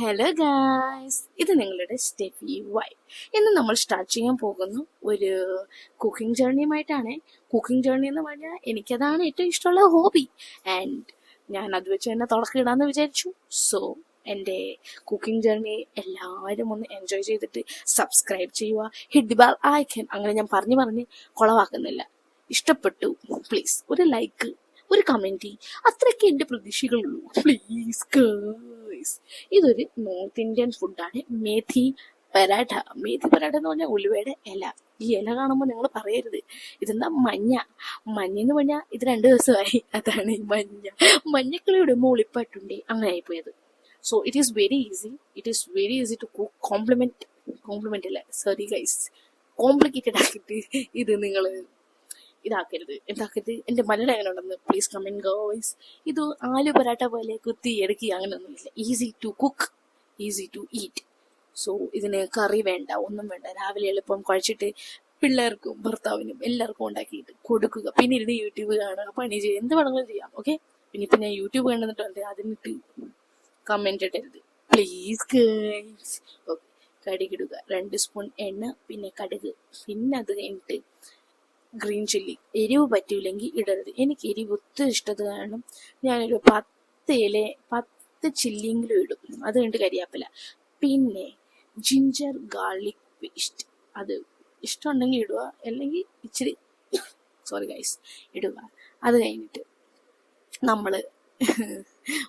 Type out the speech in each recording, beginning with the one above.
Hello guys, ഇത് നിങ്ങളുടെ Steffi Y. ഇന്ന് നമ്മൾ സ്റ്റാർട്ട് ചെയ്യാൻ പോകുന്നു ഒരു കുക്കിംഗ് ജേർണിയുമായിട്ടാണ്. കുക്കിംഗ് ജേർണി എന്ന് പറഞ്ഞാൽ എനിക്കതാണ് ഏറ്റവും ഇഷ്ടമുള്ള ഹോബി ആൻഡ് ഞാൻ അത് വെച്ച് തന്നെ തുടക്കിടാന്ന് വിചാരിച്ചു. സോ എൻ്റെ കുക്കിംഗ് ജേർണി എല്ലാവരും ഒന്ന് എൻജോയ് ചെയ്തിട്ട് സബ്സ്ക്രൈബ് ചെയ്യുക, ഹിറ്റ് ദി ബെൽ ഐക്കൺ. അങ്ങനെ ഞാൻ പറഞ്ഞ് കുളവാക്കുന്നില്ല. ഇഷ്ടപ്പെട്ടു പ്ലീസ് ഒരു ലൈക്ക്, ഒരു കമൻറ്റ്, അത്രയ്ക്ക് എൻ്റെ പ്രതീക്ഷകളുള്ളൂ. Please girls. ഇതൊരു നോർത്ത് ഇന്ത്യൻ ഫുഡാണ്, മേഥി പരാഠ. മേഥി പരാഠ എന്ന് പറഞ്ഞാൽ ഉലുവയുടെ ഇല. ഈ ഇല കാണുമ്പോൾ നിങ്ങൾ പറയരുത് ഇതെന്താ മഞ്ഞെന്ന് പറഞ്ഞാൽ ഇത് 2 ദിവസമായി. അതാണ് ഈ മഞ്ഞക്കിളിയുടെ മൂളിപ്പാട്ടുണ്ട്, അങ്ങനെ ആയിപ്പോയത്. So it is very easy to cook. Compliment അല്ല, സോറി ഗൈസ്, കോംപ്ലിക്കേറ്റഡ് ആക്കിയിട്ട് ഇത് നിങ്ങൾ എന്താക്കരുത്. എൻ്റെ മലയാളം എങ്ങനെ ഉണ്ടെന്ന് പ്ലീസ് കമൻറ്റ് ഗോയ്സ്. ഇത് ആലു പരാട്ട പോലെ കുത്തി എടുക്കുക അങ്ങനെയൊന്നുമില്ല. Easy to cook, easy to eat. So ഇതിന് കറി വേണ്ട, ഒന്നും വേണ്ട. രാവിലെ എളുപ്പം കുഴച്ചിട്ട് പിള്ളേർക്കും ഭർത്താവിനും എല്ലാവർക്കും ഉണ്ടാക്കിയിട്ട് കൊടുക്കുക. പിന്നെ ഇരുന്ന് യൂട്യൂബ് കാണുക, പണി ചെയ്യുക, എന്ത് വേണമെങ്കിലും ചെയ്യാം. ഓക്കെ, പിന്നെ ഇപ്പം ഞാൻ യൂട്യൂബ് കണ്ടിട്ടുണ്ട്, അതിനിട്ട് കമൻറ്റ് ഇടരുത് പ്ലീസ് ഗേൾസ്. ഓക്കെ, കടുകിടുക, 2 സ്പൂൺ എണ്ണ, പിന്നെ കടുക്, പിന്നെ അത് കഴിഞ്ഞിട്ട് ഗ്രീൻ ചില്ലി. എരിവ് പറ്റൂലെങ്കിൽ ഇടരുത്. എനിക്ക് എരിവ് ഒത്തിരി ഇഷ്ടത് കാരണം ഞാനൊരു 10 ചില്ലിയെങ്കിലും ഇടും. അത് കഴിഞ്ഞിട്ട് കരിയാപ്പില, പിന്നെ ജിഞ്ചർ ഗാർലിക് പേസ്റ്റ്. അത് ഇഷ്ടമുണ്ടെങ്കിൽ ഇടുക, അല്ലെങ്കിൽ ഇച്ചിരി സോറി ഗൈസ് ഇടുക. അത് കഴിഞ്ഞിട്ട് നമ്മൾ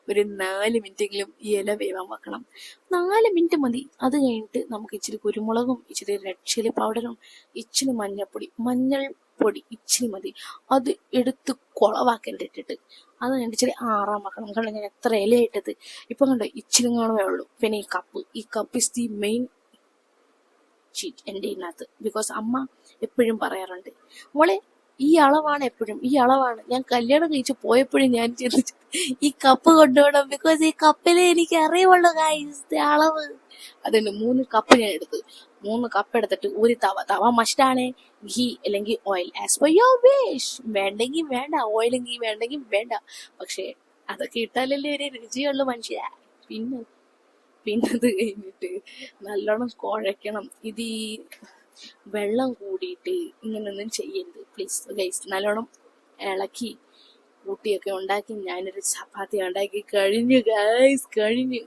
ഒരു 4 മിനിറ്റെങ്കിലും ഇല വേവാൻ വെക്കണം. 4 മിനിറ്റ് മതി. അത് കഴിഞ്ഞിട്ട് നമുക്ക് ഇച്ചിരി കുരുമുളകും, ഇച്ചിരി റെഡ് ചില്ലി പൗഡറും, ഇച്ചിരി മഞ്ഞൾപ്പൊടി ഇച്ചിരി മതി. അത് എടുത്ത് കുളവാക്കേണ്ടിട്ടിട്ട് അത് കഴിഞ്ഞിട്ട് ഇച്ചിരി ആറാൻ വെക്കണം. കാരണം ഞാൻ എത്ര ഇല ഇട്ടത് ഇപ്പം കണ്ടോ, ഇച്ചിരി കാണുമേ ഉള്ളൂ. പിന്നെ ഈ cup is the main cheat എൻ്റെ ഇതിനകത്ത്. ബിക്കോസ് അമ്മ എപ്പോഴും പറയാറുണ്ട്, മോളെ ഈ അളവാണ്. ഞാൻ കല്യാണം കഴിച്ച് പോയപ്പോഴും ഞാൻ ചിന്തിച്ചു ഈ കപ്പ് കൊണ്ടുപോകണം. ബിക്കോസ് ഈ കപ്പിലെ എനിക്ക് അറിയുള്ളൂ ഗൈസ് അളവ്. അതുകൊണ്ട് 3 കപ്പ് ഞാൻ എടുത്തു. 3 കപ്പ് എടുത്തിട്ട് ഒരു തവ മസ്റ്റാണ്, ഘീ അല്ലെങ്കിൽ oil as per your wish. വേണ്ടെങ്കിൽ വേണ്ട, ഓയിലെങ്കിൽ വേണ്ടെങ്കിൽ വേണ്ട. പക്ഷേ അതൊക്കെ ഇട്ടാലല്ലേ ഒരു രുചിയുള്ളൂ മനുഷ്യ. പിന്നത് കഴിഞ്ഞിട്ട് നല്ലോണം കുഴയ്ക്കണം. ഇത് ഈ വെള്ളം കൂടിയിട്ട് ഇങ്ങനൊന്നും ചെയ്യരുത് പ്ലീസ് ഗൈസ്. നല്ലോണം ഇളക്കി കൂട്ടിയൊക്കെ ഉണ്ടാക്കി ഞാനൊരു ചപ്പാത്തി ഉണ്ടാക്കി കഴിഞ്ഞു ഗൈസ്, കഴിഞ്ഞു.